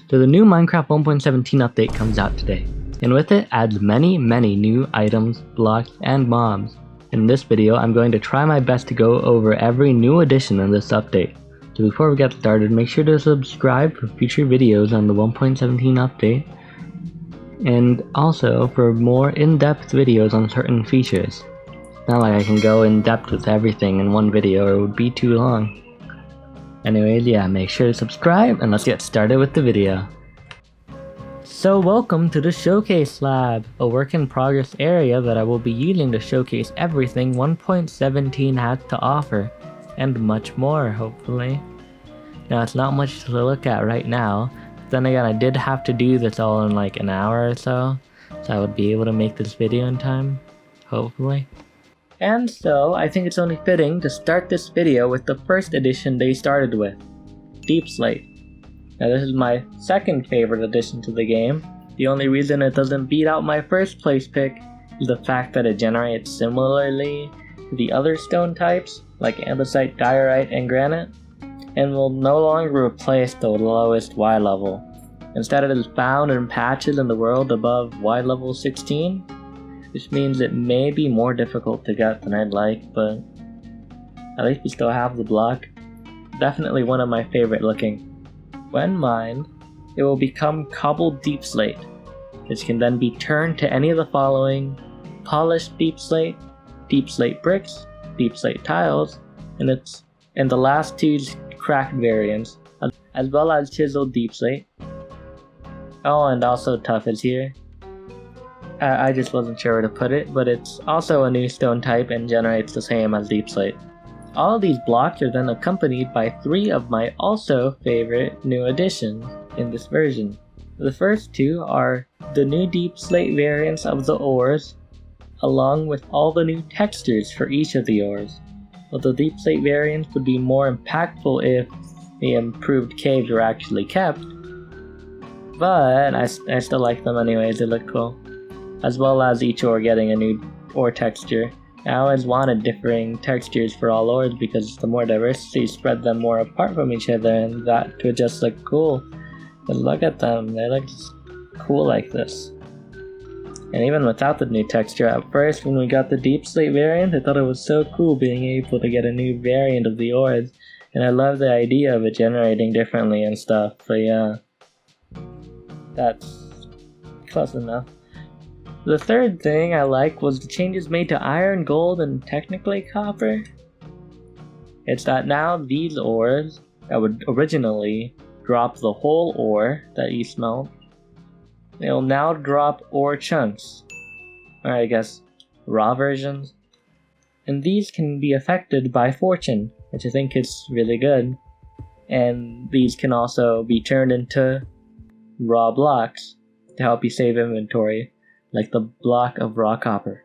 So the new Minecraft 1.17 update comes out today, and with it adds many new items, blocks, and mobs. In this video, I'm going to try my best to go over every new addition in this update. So before we get started, make sure to subscribe for future videos on the 1.17 update, and also for more in-depth videos on certain features. It's not like I can go in depth with everything in one video, or it would be too long. Anyways, yeah, make sure to subscribe, and let's get started with the video. So welcome to the Showcase Lab, a work in progress area that I will be using to showcase everything 1.17 has to offer, and much more, hopefully. Now it's not much to look at right now, but then again I did have to do this all in like an hour or so I would be able to make this video in time, hopefully. And so, I think it's only fitting to start this video with the first addition they started with, Deepslate. Now this is my second favorite addition to the game. The only reason it doesn't beat out my first place pick is the fact that it generates similarly to the other stone types, like andesite, diorite, and granite, and will no longer replace the lowest Y level. Instead it is found in patches in the world above Y level 16, which means it may be more difficult to get than I'd like, but at least we still have the block. Definitely one of my favorite looking. When mined, it will become cobbled deepslate, which can then be turned to any of the following: polished deepslate, deepslate bricks, deepslate tiles, and the last two cracked variants, as well as chiseled deepslate. Oh, and also tough is here. I just wasn't sure where to put it, but it's also a new stone type and generates the same as deepslate. All of these blocks are then accompanied by 3 of my also favorite new additions in this version. The first 2 are the new deepslate variants of the ores, along with all the new textures for each of the ores. While the deepslate variants would be more impactful if the improved caves were actually kept, but I still like them anyways, they look cool. As well as each ore getting a new ore texture. I always wanted differing textures for all ores because the more diversity spread them more apart from each other, and that would just look cool. But look at them, they look just cool like this. And even without the new texture, at first when we got the deepslate variant, I thought it was so cool being able to get a new variant of the ores, and I love the idea of it generating differently and stuff, but yeah, that's close enough. The third thing I like was the changes made to iron, gold, and technically copper. It's that now these ores that would originally drop the whole ore that you smelt, they'll now drop ore chunks, or I guess raw versions. And these can be affected by fortune, which I think is really good. And these can also be turned into raw blocks to help you save inventory, like the block of raw copper.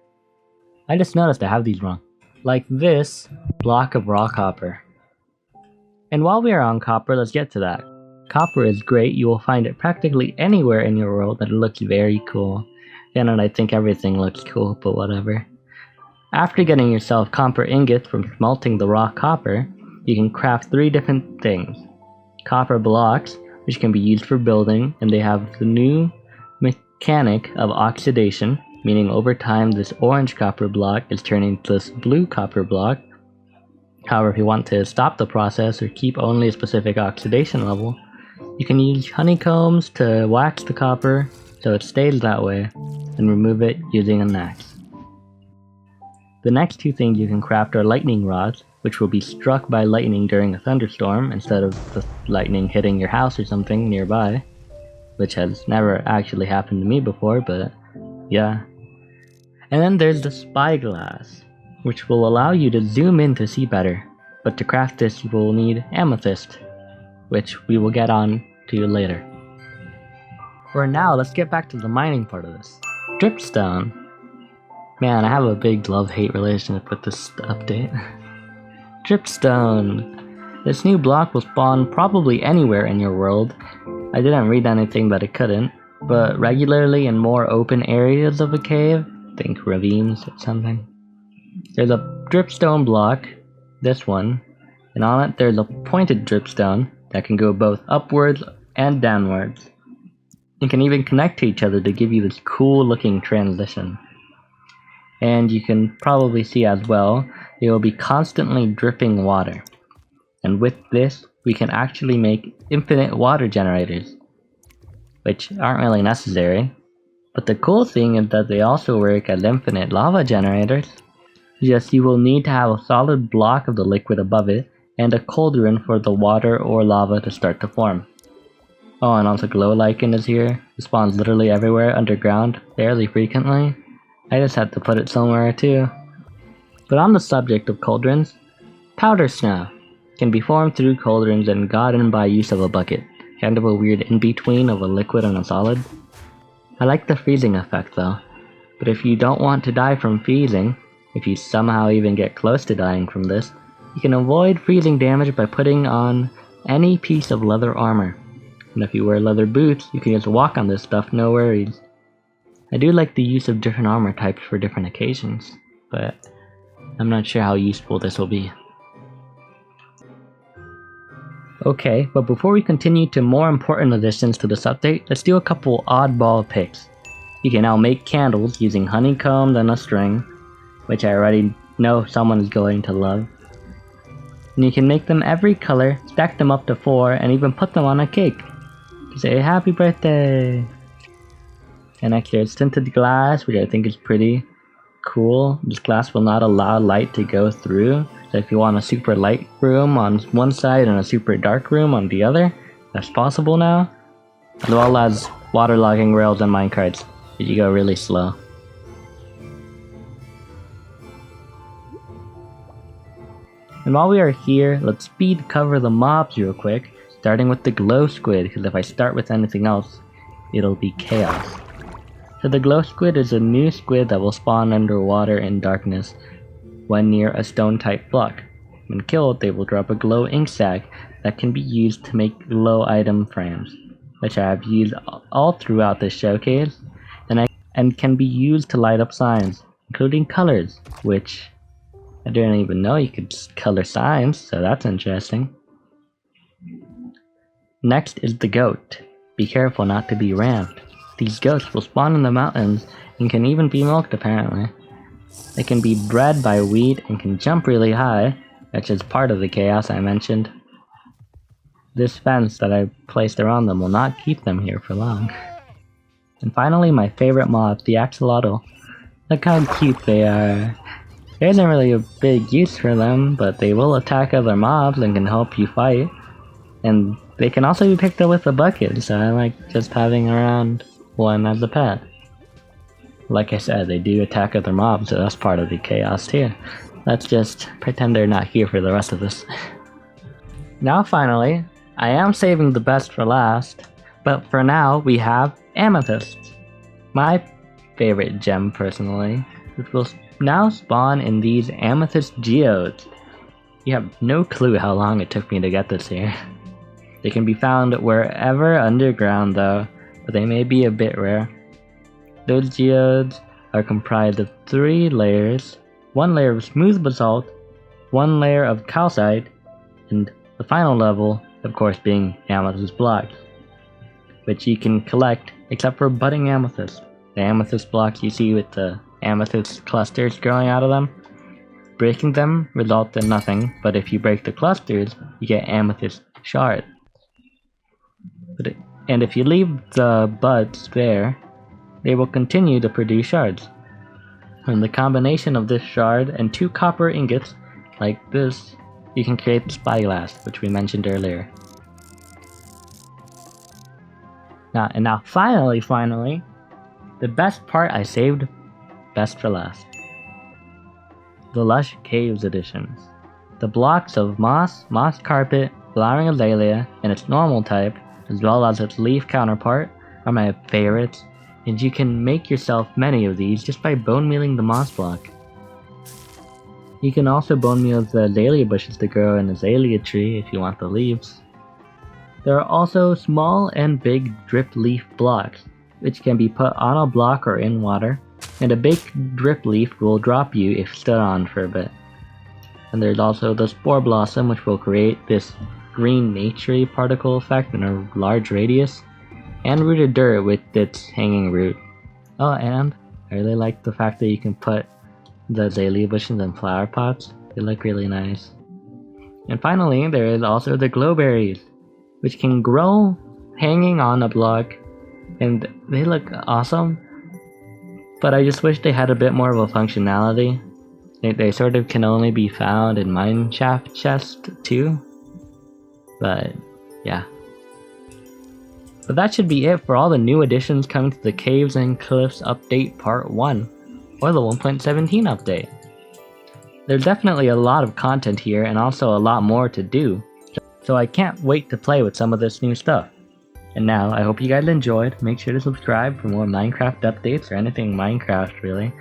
I just noticed I have these wrong. Like this block of raw copper. And while we are on copper, let's get to that. Copper is great, you will find it practically anywhere in your world, and it looks very cool. And I think everything looks cool, but whatever. After getting yourself copper ingots from smelting the raw copper, you can craft 3 different things. Copper blocks, which can be used for building, and they have the new mechanic of oxidation, meaning over time this orange copper block is turning into this blue copper block. However, if you want to stop the process or keep only a specific oxidation level, you can use honeycombs to wax the copper so it stays that way, and remove it using an axe. The next 2 things you can craft are lightning rods, which will be struck by lightning during a thunderstorm instead of the lightning hitting your house or something nearby, which has never actually happened to me before, but yeah. And then there's the spyglass, which will allow you to zoom in to see better, but to craft this you will need amethyst, which we will get on to later. For now, let's get back to the mining part of this. Dripstone. Man, I have a big love-hate relationship with this update. Dripstone. This new block will spawn probably anywhere in your world. I didn't read anything that it couldn't, but regularly in more open areas of a cave, think ravines or something. There's a dripstone block, this one, and on it there's a pointed dripstone that can go both upwards and downwards. You can even connect to each other to give you this cool looking transition. And you can probably see as well, it will be constantly dripping water. And with this, we can actually make infinite water generators, which aren't really necessary. But the cool thing is that they also work as infinite lava generators. Just you will need to have a solid block of the liquid above it, and a cauldron for the water or lava to start to form. Oh, and also glow lichen is here. It spawns literally everywhere underground, fairly frequently. I just had to put it somewhere too. But on the subject of cauldrons, powder snow can be formed through cauldrons and gotten by use of a bucket, kind of a weird in-between of a liquid and a solid. I like the freezing effect though, but if you don't want to die from freezing, if you somehow even get close to dying from this, you can avoid freezing damage by putting on any piece of leather armor. And if you wear leather boots, you can just walk on this stuff, no worries. I do like the use of different armor types for different occasions, but I'm not sure how useful this will be. Okay, but before we continue to more important additions to this update, let's do a couple oddball picks. You can now make candles using honeycomb and a string, which I already know someone is going to love. And you can make them every color, stack them up to 4, and even put them on a cake to say happy birthday! And next there's tinted glass, which I think is pretty cool. This glass will not allow light to go through, so if you want a super light room on one side and a super dark room on the other, that's possible now. As well as waterlogging rails and minecarts, if you go really slow. And while we are here, let's speed cover the mobs real quick, starting with the glow squid, because if I start with anything else, it'll be chaos. So the glow squid is a new squid that will spawn underwater in darkness when near a stone type block. When killed, they will drop a glow ink sac that can be used to make glow item frames, which I have used all throughout this showcase, and can be used to light up signs, including colors, which I didn't even know you could color signs, so that's interesting. Next is the goat. Be careful not to be rammed. These goats will spawn in the mountains and can even be milked apparently. They can be bred by wheat and can jump really high, which is part of the chaos I mentioned. This fence that I placed around them will not keep them here for long. And finally, my favorite mob, the axolotl. Look how cute they are. There isn't really a big use for them, but they will attack other mobs and can help you fight. And they can also be picked up with a bucket, so I like just having around one as a pet. Like I said, they do attack other mobs, so that's part of the chaos too. Let's just pretend they're not here for the rest of this. Now finally, I am saving the best for last, but for now we have Amethyst. My favorite gem personally, which will now spawn in these Amethyst geodes. You have no clue how long it took me to get this here. They can be found wherever underground though, but they may be a bit rare. Those geodes are comprised of 3 layers, 1 layer of smooth basalt, 1 layer of calcite, and the final level, of course, being amethyst blocks, which you can collect except for budding amethyst. The amethyst blocks you see with the amethyst clusters growing out of them. Breaking them results in nothing, but if you break the clusters, you get amethyst shards. And if you leave the buds there, they will continue to produce shards. And the combination of this shard and 2 copper ingots, like this, you can create the spyglass, which we mentioned earlier. Now finally, the best part I saved best for last. The Lush Caves editions. The blocks of moss carpet, flowering azalea, and its normal type, as well as its leaf counterpart, are my favorites, and you can make yourself many of these just by bone mealing the moss block. You can also bone meal the azalea bushes to grow an azalea tree if you want the leaves. There are also small and big drip leaf blocks, which can be put on a block or in water, and a big drip leaf will drop you if stood on for a bit. And there's also the spore blossom, which will create this green naturey particle effect in a large radius, and rooted dirt with its hanging root. Oh, and I really like the fact that you can put the azalea bushes in flower pots. They look really nice. And finally, there is also the glowberries, which can grow hanging on a block, and they look awesome. But I just wish they had a bit more of a functionality. They sort of can only be found in mineshaft chest too. But yeah. But that should be it for all the new additions coming to the Caves and Cliffs update part 1, or the 1.17 update. There's definitely a lot of content here and also a lot more to do, so I can't wait to play with some of this new stuff. And now, I hope you guys enjoyed. Make sure to subscribe for more Minecraft updates or anything Minecraft really.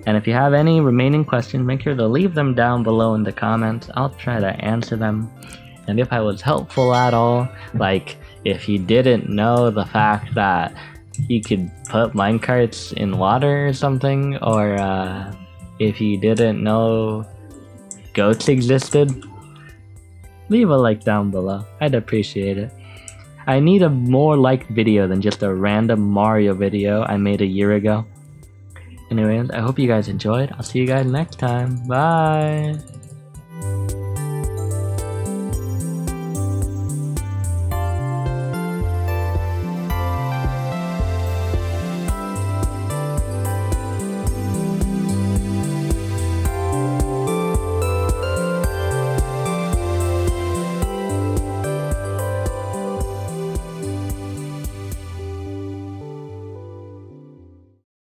And if you have any remaining questions, make sure to leave them down below in the comments. I'll try to answer them. And if I was helpful at all, like if you didn't know the fact that you could put minecarts in water or something, or if you didn't know goats existed, leave a like down below. I'd appreciate it. I need a more liked video than just a random Mario video I made a year ago. Anyways, I hope you guys enjoyed. I'll see you guys next time. Bye!